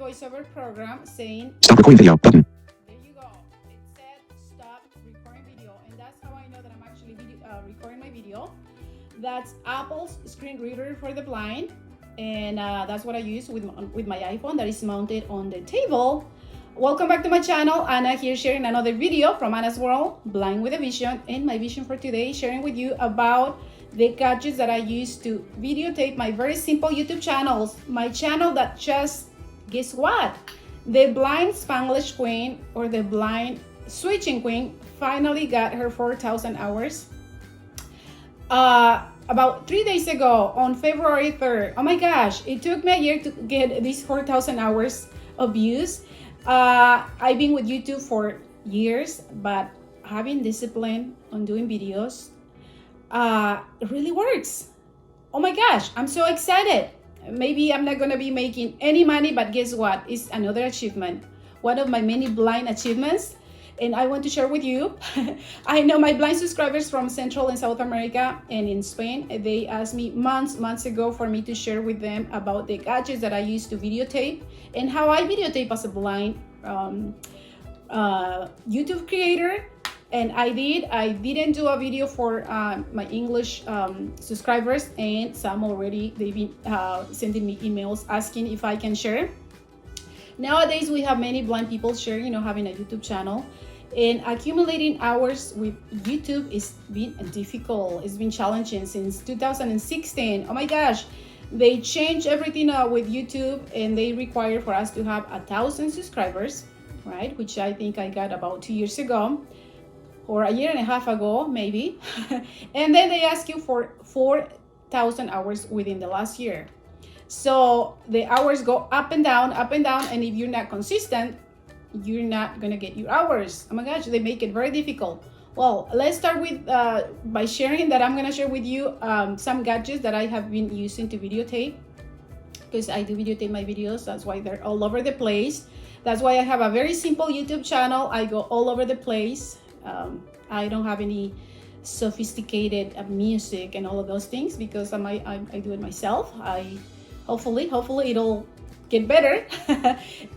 voiceover program saying, Stop recording video button. there you go. It said stop recording video, and that's how I know that I'm actually recording my video. That's Apple's screen reader for the blind, and that's what I use with my iPhone that is mounted on the table. Welcome back to my channel. Anna here, sharing another video from Anna's World, Blind with a Vision. And my vision for today, sharing with you about the gadgets that I use to videotape my very simple YouTube channels. My channel that just, guess what? The blind Spanglish queen, or the blind switching queen, finally got her 4,000 hours. About 3 days ago on February 3rd. Oh my gosh, it took me a year to get these 4,000 hours of views. I've been with YouTube for years, but having discipline on doing videos really works. Oh my gosh, I'm so excited. Maybe I'm not gonna be making any money, but guess what? It's another achievement. One of my many blind achievements, and I want to share with you. I know my blind subscribers from Central and South America and in Spain, they asked me months ago for me to share with them about the gadgets that I use to videotape and how I videotape as a blind YouTube creator. And I didn't do a video for my English subscribers, and some already, they've been sending me emails asking if I can share. Nowadays, we have many blind people share, having a YouTube channel, and accumulating hours with YouTube is been difficult. It's been challenging since 2016. Oh my gosh, they changed everything with YouTube, and they require for us to have 1,000 subscribers, right? Which I think I got about 2 years ago, or a year and a half ago, maybe. And then they ask you for 4,000 hours within the last year. So the hours go up and down, and if you're not consistent, you're not gonna get your hours. Oh my gosh, they make it very difficult. Well, let's start with by sharing that I'm gonna share with you some gadgets that I have been using to videotape, because I do videotape my videos. That's why they're all over the place. That's why I have a very simple YouTube channel. I go all over the place. I don't have any sophisticated music and all of those things, because I do it myself. Hopefully it'll get better.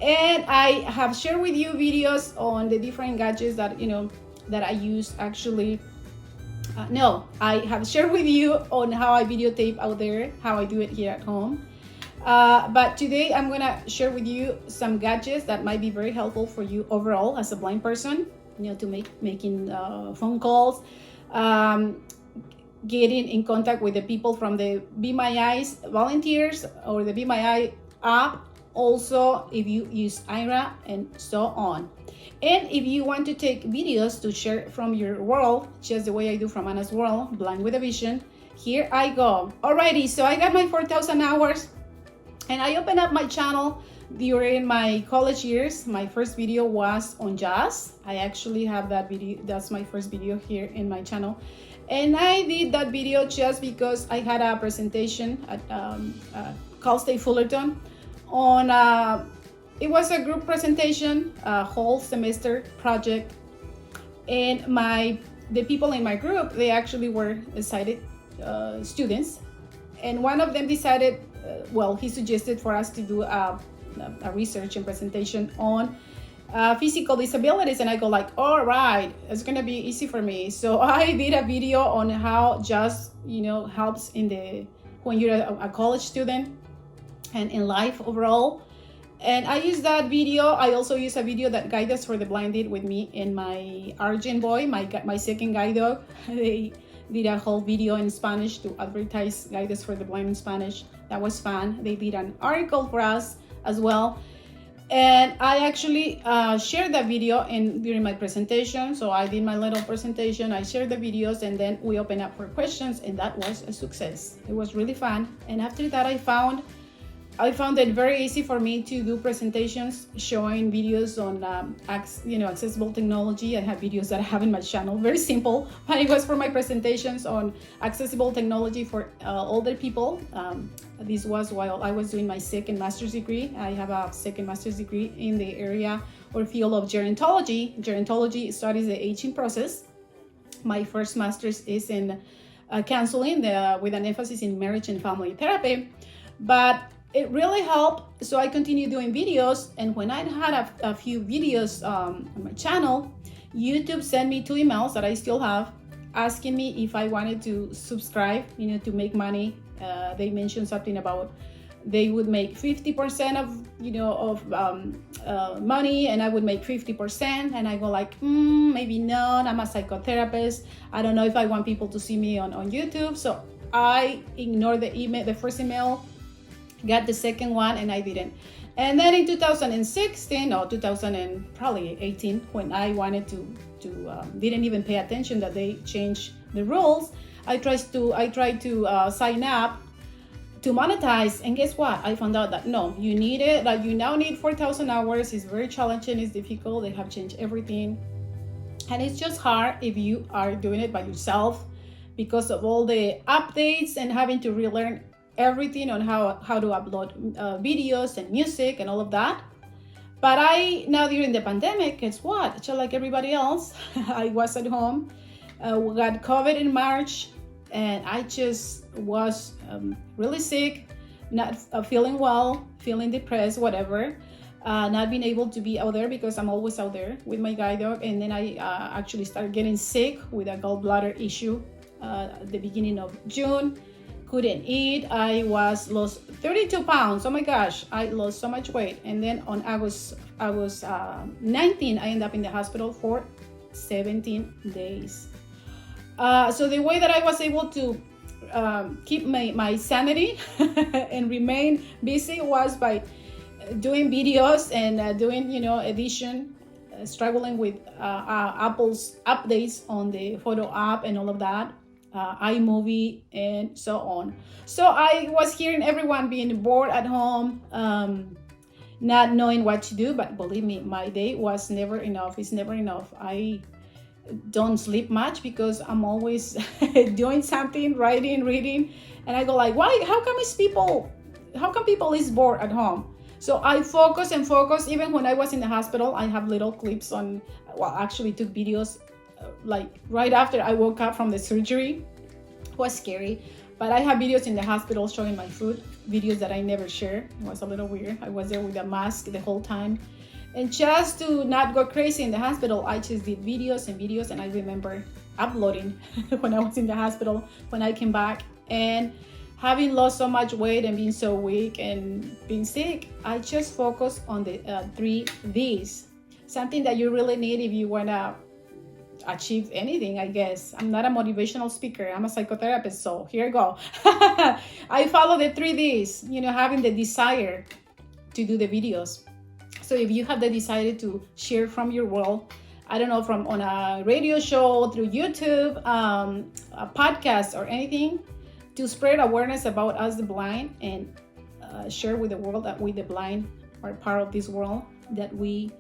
And I have shared with you videos on the different gadgets that that I use. Actually, I have shared with you on how I videotape out there, how I do it here at home. But today I'm gonna share with you some gadgets that might be very helpful for you overall as a blind person, to making phone calls, getting in contact with the people from the Be My Eyes volunteers or the Be My Eye app, also if you use Ira, and so on. And if you want to take videos to share from your world, just the way I do from Anna's World, Blind with a Vision, here I go. Alrighty, so I got my 4,000 hours, and I opened up my channel during my college years. My first video was on jazz. I actually have that video. That's my first video here in my channel. And I did that video just because I had a presentation at Cal State Fullerton on, it was a group presentation, a whole semester project. And the people in my group, they actually were sighted students. And one of them decided, he suggested for us to do a research and presentation on physical disabilities, and I go like, all right, it's gonna be easy for me. So I did a video on how jazz helps when you're a college student and in life overall. And I use that video. I also use a video that Guide Dogs for the Blind did with me and my Argent boy, my second guide dog. They did a whole video in Spanish to advertise Guide Dogs for the Blind in Spanish. That was fun. They did an article for us as well. And I actually shared that video during my presentation. So I did my little presentation, I shared the videos, and then we opened up for questions, and that was a success. It was really fun. And after that, I found it very easy for me to do presentations showing videos on accessible technology. I have videos that I have in my channel, very simple, but it was for my presentations on accessible technology for older people. This was while I was doing my second master's degree. I have a second master's degree in the area or field of gerontology. Gerontology studies the aging process. My first master's is in counseling with an emphasis in marriage and family therapy. But it really helped. So I continued doing videos, and when I had a few videos on my channel, YouTube sent me 2 emails that I still have, asking me if I wanted to subscribe, to make money. They mentioned something about they would make 50% of money, and I would make 50%. And I go like, maybe not. I'm a psychotherapist. I don't know if I want people to see me on YouTube. So I ignored the email, the first email, got the second one, and I didn't. And then in 2016 or 2018, when I wanted to didn't even pay attention that they changed the rules, I tried to sign up to monetize, and guess what? I found out that no, you need it. Like, you now need 4,000 hours. It's very challenging. It's difficult. They have changed everything, and it's just hard if you are doing it by yourself because of all the updates and having to relearn everything on how to upload videos and music and all of that. But now during the pandemic, guess what? Just like everybody else, I was at home. We got COVID in March, and I just was really sick, not feeling well, feeling depressed, whatever. Not being able to be out there because I'm always out there with my guide dog. And then I actually started getting sick with a gallbladder issue at the beginning of June. Couldn't eat. I lost 32 pounds. Oh my gosh, I lost so much weight. And then on August 19, I ended up in the hospital for 17 days. So the way that I was able to keep my sanity and remain busy was by doing videos and doing edition, struggling with Apple's updates on the photo app and all of that, iMovie and so on. So I was hearing everyone being bored at home, not knowing what to do. But believe me, my day was never enough. It's never enough. I don't sleep much because I'm always doing something, writing, reading, and I go like, why? How come people is bored at home? So I focus. Even when I was in the hospital, I have little clips on. Well, actually took videos like right after I woke up from the surgery. It was scary, but I have videos in the hospital showing my food, videos that I never share. It was a little weird. I was there with a mask the whole time. And just to not go crazy in the hospital, I just did videos. And I remember uploading when I was in the hospital, when I came back, and having lost so much weight and being so weak and being sick, I just focused on the 3 Ds. Something that you really need if you want to achieve anything, I guess. I'm not a motivational speaker. I'm a psychotherapist, so here I go. I follow the 3 Ds, having the desire to do the videos. So if you have the desire to share from your world, I don't know, from on a radio show, through YouTube, a podcast or anything, to spread awareness about us, the blind, and share with the world that we, the blind, are part of this world, that we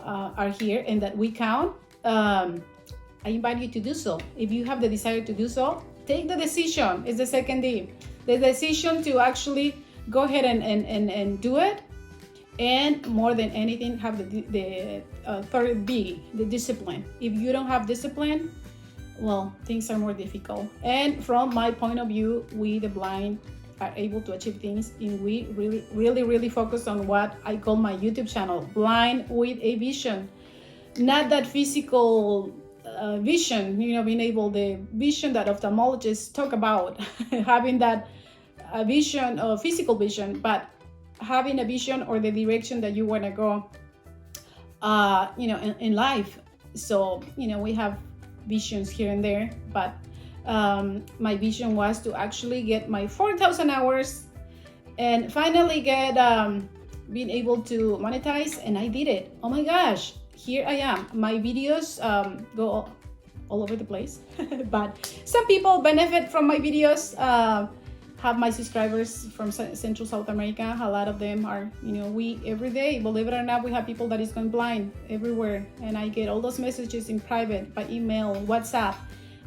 are here and that we count. I invite you to do so. If you have the desire to do so, take the decision. It's the 2nd D. The decision to actually go ahead and do it. And more than anything, have the 3rd B, the discipline. If you don't have discipline, well, things are more difficult. And from my point of view, we, the blind, are able to achieve things if we really focus on what I call my YouTube channel, Blind with a Vision. Not that physical vision, being able, the vision that ophthalmologists talk about, having that vision, physical vision, but having a vision or the direction that you want to go, in life. So, we have visions here and there, but my vision was to actually get my 4,000 hours and finally get being able to monetize, and I did it. Oh my gosh, here I am. My videos go all over the place, but some people benefit from my videos. Have my subscribers from Central South America. A lot of them are, we every day, believe it or not, we have people that is going blind everywhere, and I get all those messages in private, by email, WhatsApp,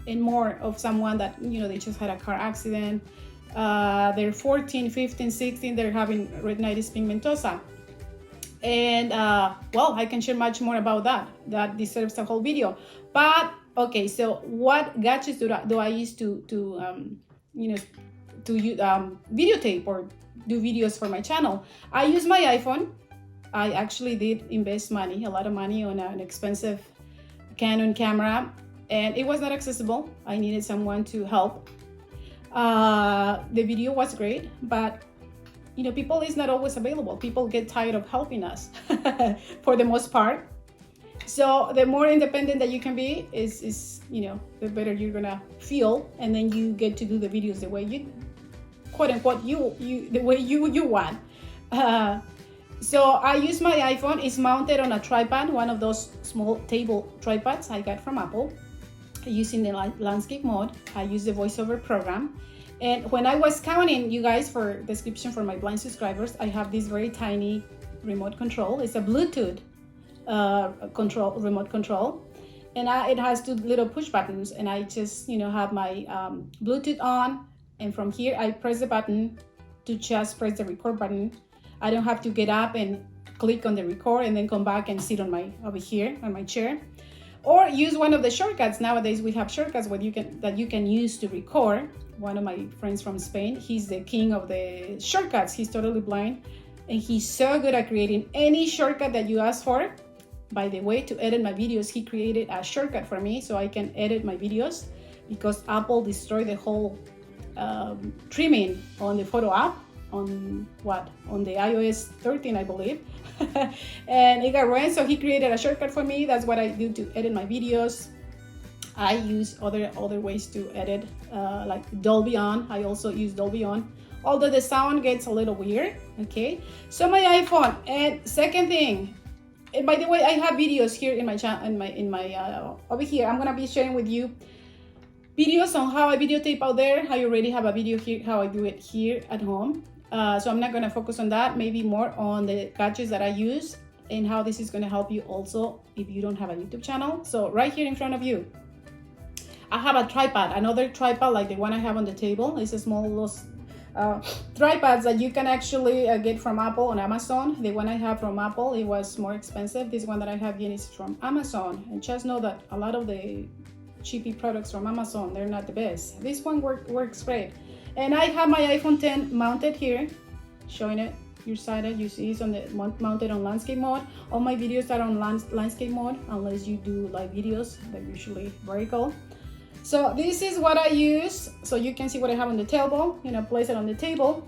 and more, of someone that they just had a car accident. They're 14, 15, 16. They're having retinitis pigmentosa. And well, I can share much more about that. That deserves a whole video. But okay, so what gadgets do I use to videotape or do videos for my channel. I use my iPhone. I actually did invest money, a lot of money, on an expensive Canon camera, and it was not accessible. I needed someone to help. The video was great, but people is not always available. People get tired of helping us for the most part. So the more independent that you can be is the better you're gonna feel, and then you get to do the videos the way you, quote unquote, the way you want. So I use my iPhone. It's mounted on a tripod, one of those small table tripods I got from Apple, using the landscape mode. I use the voiceover program. And when I was counting, you guys, for description for my blind subscribers, I have this very tiny remote control. It's a Bluetooth remote control, and it has two little push buttons, and I just have my Bluetooth on, and from here I press the button to just press the record button. I don't have to get up and click on the record and then come back and sit on over here on my chair, or use one of the shortcuts. Nowadays we have shortcuts that you can use to record. One of my friends from Spain, he's the king of the shortcuts. He's totally blind, and he's so good at creating any shortcut that you ask for. By the way, to edit my videos, he created a shortcut for me so I can edit my videos, because Apple destroyed the whole trimming on the photo app on the iOS 13, I believe. And it got ruined, so he created a shortcut for me. That's what I do to edit my videos. I use other ways to edit, like Dolby On. I also use Dolby On, although the sound gets a little weird. Okay, so my iPhone. And second thing, and by the way, I have videos here in my channel, in my over here. I'm gonna be sharing with you videos on how I videotape out there. I already have a video here how I do it here at home. So I'm not gonna focus on that. Maybe more on the gadgets that I use and how this is gonna help you also if you don't have a YouTube channel. So right here in front of you, I have a tripod, another tripod like the one I have on the table. It's a small little tripods that you can actually get from Apple on Amazon. The one I have from Apple, it was more expensive. This one that I have here is from Amazon. And just know that a lot of the cheapy products from Amazon, they're not the best. This one works great. And I have my iPhone 10 mounted here, showing it. You're sighted, you see it's mounted on landscape mode. All my videos are on landscape mode, unless you do live videos. They're usually vertical. So this is what I use, so you can see what I have on the table. Place it on the table.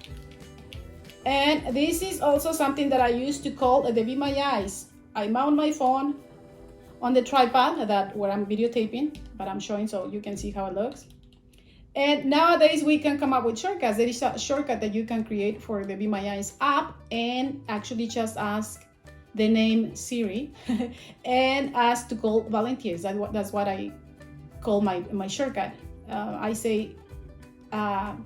And this is also something that I use to call the Be My Eyes. I mount my phone on the tripod where I'm videotaping, but I'm showing so you can see how it looks. And nowadays we can come up with shortcuts. There is a shortcut that you can create for the Be My Eyes app, and actually just ask the name Siri and ask to call volunteers. That's what I call my shortcut. I say, hola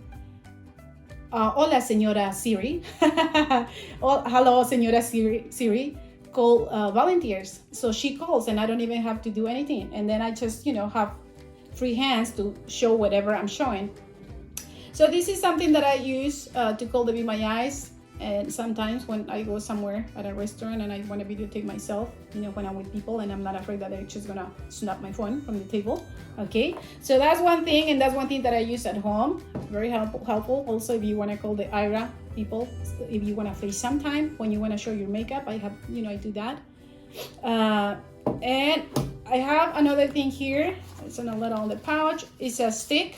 señora Siri. Hello señora Siri, call volunteers. So she calls and I don't even have to do anything. And then I just, have free hands to show whatever I'm showing. So this is something that I use to call the Be My Eyes. And sometimes when I go somewhere at a restaurant and I want to videotape myself, when I'm with people and I'm not afraid that they're just gonna snap my phone from the table. Okay, so that's one thing, and that's one thing that I use at home. Very helpful. Also, if you want to call the IRA people, if you want to FaceTime time when you want to show your makeup, I have, I do that. And I have another thing here. It's on a little on the pouch. It's a stick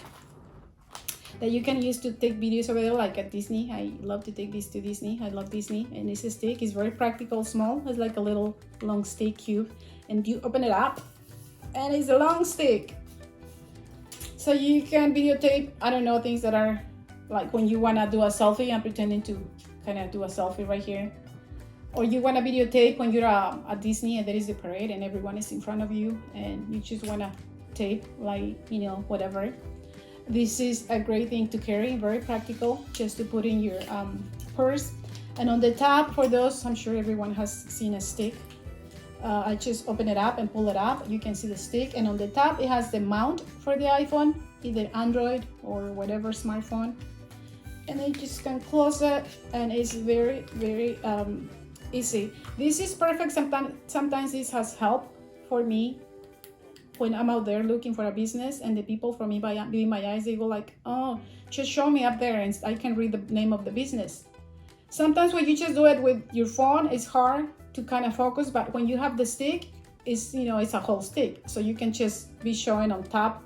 that you can use to take videos over there, like at Disney. I love to take this to Disney. I love Disney. And it's a stick. It's very practical, small. It's like a little long stick cube. And you open it up, and it's a long stick. So you can videotape, I don't know, things that are like when you want to do a selfie. I'm pretending to kind of do a selfie right here. Or you want to videotape when you're at Disney and there is a parade and everyone is in front of you and you just want to tape, like, whatever. This is a great thing to carry, very practical, just to put in your purse. And on the top, for those, I'm sure everyone has seen a stick. I just open it up and pull it up. You can see the stick. And on the top, it has the mount for the iPhone, either Android or whatever smartphone. And then you just can close it, and it's very, very easy. This is perfect. Sometimes this has helped for me when I'm out there looking for a business, and the people from Be My Eyes, they go like, oh, just show me up there and I can read the name of the business. Sometimes when you just do it with your phone, it's hard to kind of focus, but when you have the stick, it's a whole stick, so you can just be showing on top.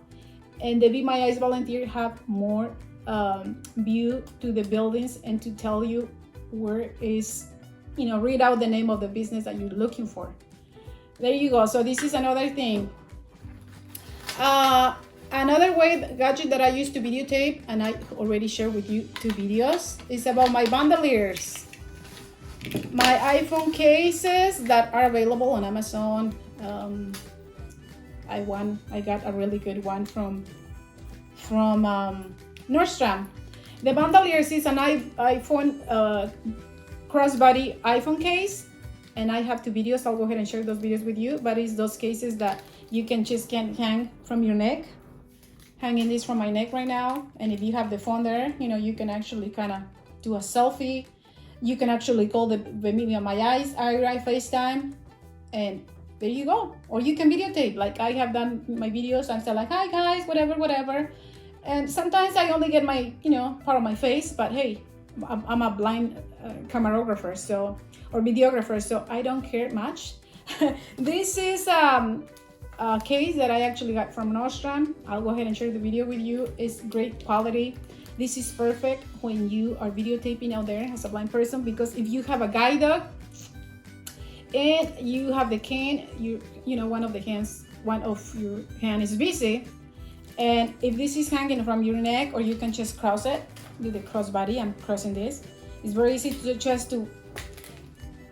And the Be My Eyes volunteer have more view to the buildings and to tell you where is, read out the name of the business that you're looking for. There you go. So this is another thing. Another gadget that I use to videotape, and I already shared with you 2 videos, is about my bandoliers. My iPhone cases that are available on Amazon. I got a really good one from Nordstrom. The bandoliers is an iPhone crossbody iPhone case, and I have 2 videos. I'll go ahead and share those videos with you. But it's those cases that you can hang from your neck. Hanging this from my neck right now, and if you have the phone there, you can actually kind of do a selfie. You can actually call the Be My Eyes, FaceTime, and there you go. Or you can videotape, like I have done my videos. I'm still like, hi guys, whatever. And sometimes I only get my, part of my face, but hey, I'm a blind camerographer, or videographer, so I don't care much. This is a case that I actually got from Nordstrom. I'll go ahead and share the video with you. It's great quality. This is perfect when you are videotaping out there as a blind person, because if you have a guide dog and you have the cane, one of your hand is busy, and if this is hanging from your neck, or you can just cross it, do the crossbody. I'm crossing this. It's very easy to just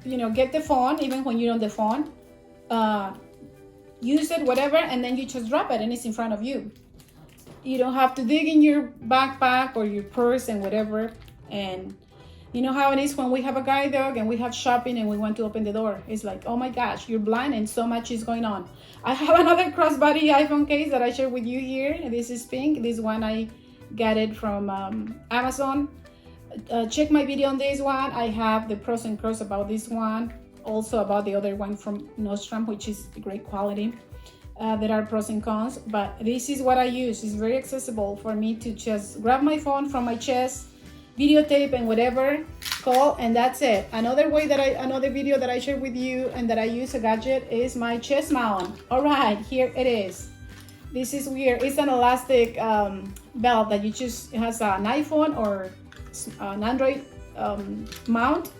get the phone, even when you're on the phone, use it, whatever, and then you just drop it and it's in front of you. You don't have to dig in your backpack or your purse and whatever. And you know how it is when we have a guide dog and we have shopping and we want to open the door. It's like, oh my gosh, you're blind and so much is going on. I have another crossbody iPhone case that I share with you here. This is pink. This one I got it from Amazon. Check my video on this one. I have the pros and cons about this one. Also about the other one from Nordstrom, which is great quality. There are pros and cons, but this is what I use. It's very accessible for me to just grab my phone from my chest, videotape and whatever, call, and that's it. Another video that I share with you and that I use a gadget is my chest mount. All right, here it is. This is weird. It's an elastic belt that it has an iPhone or an Android mount.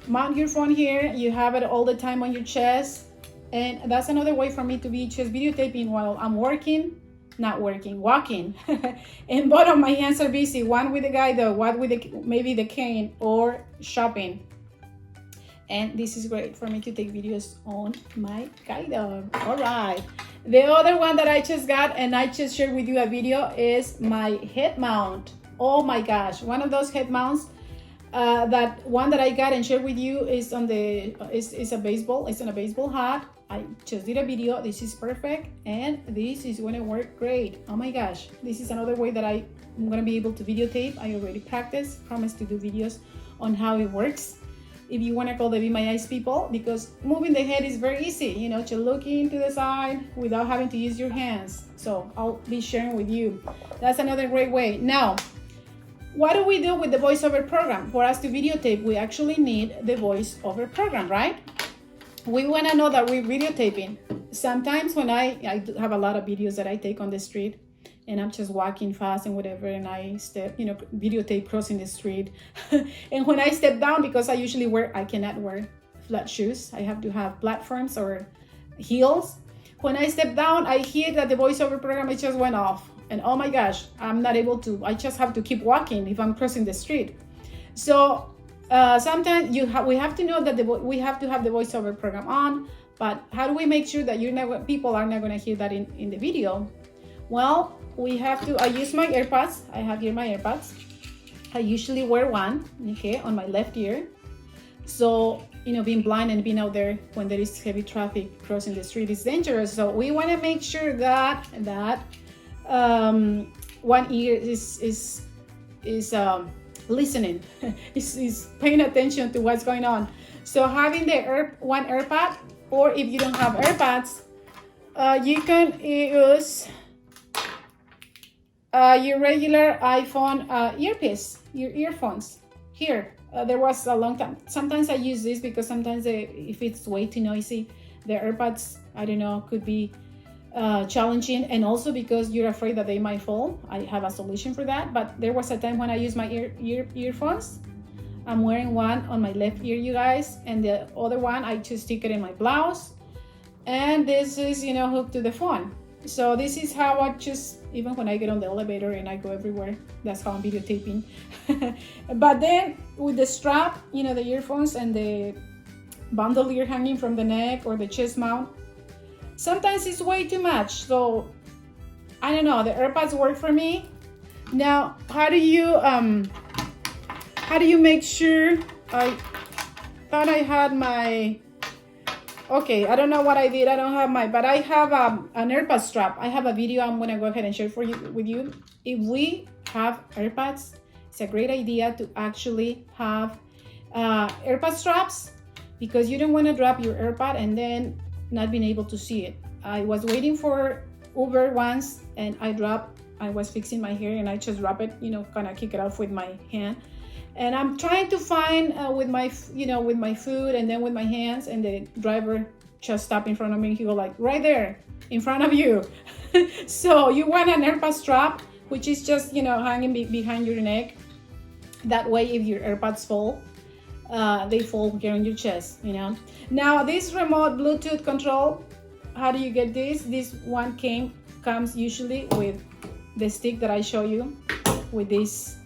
Mount your phone here. You have it all the time on your chest, and that's another way for me to be just videotaping while I'm walking, and both of my hands are busy. One with the guide dog, one with maybe the cane, or shopping. And this is great for me to take videos on my guide dog. All right. The other one that I just got and I just shared with you a video is my head mount. Oh my gosh, one of those head mounts. That one that I got and shared with you is on it's a baseball hat. I just did a video. This is perfect, and this is going to work great. Oh my gosh, this is another way that I'm going to be able to videotape. I already promised to do videos on how it works. If you want to call the Be My Eyes people, because moving the head is very easy, to looking to the side without having to use your hands. So I'll be sharing with you. That's another great way. Now, what do we do with the voiceover program? For us to videotape, we actually need the voiceover program, right? We want to know that we're videotaping. Sometimes when I have a lot of videos that I take on the street, and I'm just walking fast and whatever, and I step, videotape crossing the street. And when I step down, because I cannot wear flat shoes. I have to have platforms or heels. When I step down, I hear that the voiceover program, it just went off. And oh my gosh, I'm not able to, I just have to keep walking if I'm crossing the street. So sometimes we have to know that we have to have the voiceover program on, but how do we make sure that people are not going to hear that in the video? Well, I use my AirPods. I have here my AirPods. I usually wear one, on my left ear. So, being blind and being out there when there is heavy traffic crossing the street is dangerous. So we want to make sure that one ear is listening, is paying attention to what's going on. So having one AirPod, or if you don't have AirPods, You can use your regular iPhone earpiece, your earphones. Here, there was a long time. Sometimes I use this because sometimes if it's way too noisy, the AirPods, I don't know, could be challenging, and also because you're afraid that they might fall. I have a solution for that. But there was a time when I used my earphones. I'm wearing one on my left ear, you guys, and the other one I just stick it in my blouse, and this is, you know, hooked to the phone. So this is how I just, even when I get on the elevator and I go everywhere, that's how I'm videotaping. But then with the strap, you know, the earphones and the bandolier hanging from the neck or the chest mount, sometimes it's way too much. So I don't know, the AirPods work for me. Now, how do you make sure? I thought I had my, okay, I don't know what I did. I don't have my, but I have an AirPod strap. I have a video I'm gonna go ahead and share with you. If we have AirPods, it's a great idea to actually have AirPod straps, because you don't want to drop your AirPod and then not being able to see it. I was waiting for Uber once and I was fixing my hair and I just drop it, you know, kind of kick it off with my hand. And I'm trying to find with my food and then with my hands, and the driver just stopped in front of me. He go like, right there in front of you. So you want an AirPod strap, which is just, you know, hanging behind your neck. That way, if your AirPods fall, they fall here on your chest, you know. Now this remote Bluetooth control, how do you get this? This one comes usually with the stick that I show you, with this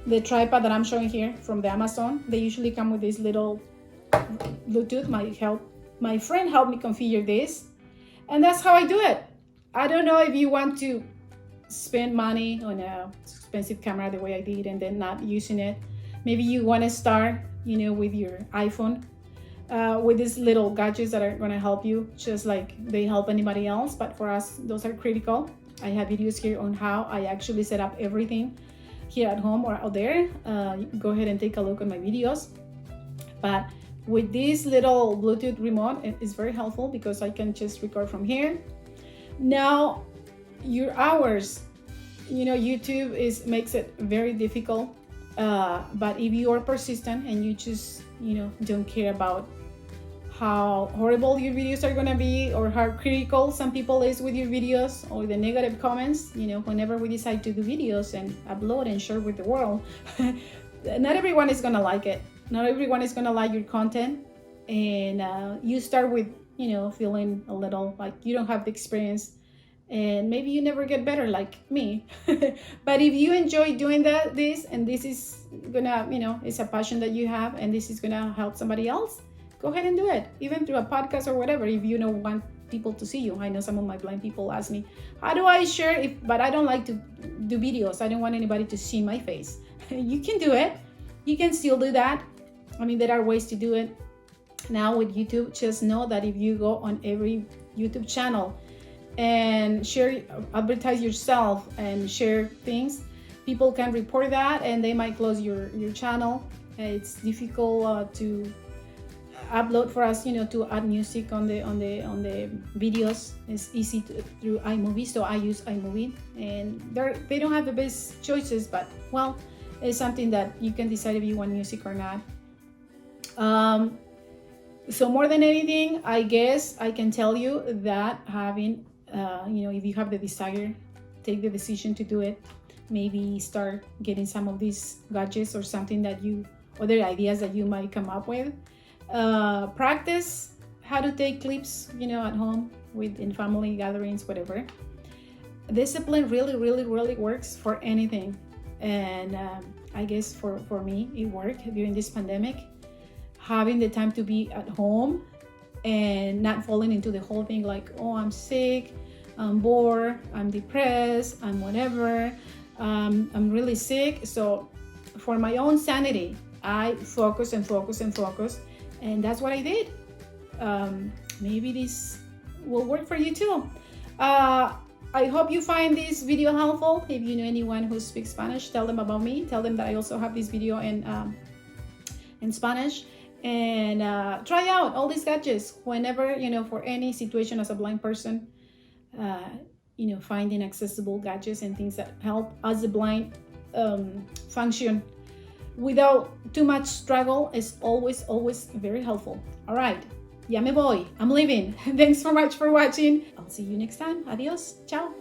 the tripod that I'm showing here from the Amazon. They usually come with this little Bluetooth. My friend helped me configure this, and that's how I do it. I don't know if you want to spend money on a expensive camera the way I did and then not using it. Maybe you want to start, you know, with your iPhone, with these little gadgets that are going to help you, just like they help anybody else. But for us, those are critical. I have videos here on how I actually set up everything here at home or out there. Go ahead and take a look at my videos. But with this little Bluetooth remote, it is very helpful because I can just record from here. Now, your hours, you know, YouTube makes it very difficult. But if you are persistent and you just, you know, don't care about how horrible your videos are gonna be or how critical some people is with your videos or the negative comments, you know, whenever we decide to do videos and upload and share with the world, not everyone is gonna like it. Not everyone is gonna like your content, and you start with, you know, feeling a little like you don't have the experience, and maybe you never get better like me. But if you enjoy doing this and this is gonna, you know, it's a passion that you have and this is gonna help somebody else, go ahead and do it, even through a podcast or whatever. If you don't want people to see you, I know some of my blind people ask me, how do I share but I don't like to do videos. I don't want anybody to see my face. You can do it. You can still do that. I mean, there are ways to do it. Now with YouTube, just know that if you go on every YouTube channel and advertise yourself and share things, people can report that and they might close your channel. It's difficult to upload for us, you know, to add music on the videos. It's easy through iMovie, so I use iMovie, and they don't have the best choices, but well, it's something that you can decide if you want music or not. So more than anything, I guess I can tell you that having you know, if you have the desire, take the decision to do it. Maybe start getting some of these gadgets or something that other ideas that you might come up with. Practice how to take clips, you know, at home in family gatherings, whatever. Discipline really works for anything, and I guess for me it worked during this pandemic. Having the time to be at home and not falling into the whole thing like, oh, I'm sick, I'm bored, I'm depressed, I'm whatever, I'm really sick. So for my own sanity, I focus, and that's what I did. Maybe this will work for you too. I hope you find this video helpful. If you know anyone who speaks Spanish, tell them about me. Tell them that I also have this video in Spanish. and try out all these gadgets whenever, for any situation as a blind person. Finding accessible gadgets and things that help us the blind function without too much struggle is always very helpful. All right, ya me voy, I'm leaving. Thanks so much for watching. I'll see you next time. Adios, ciao.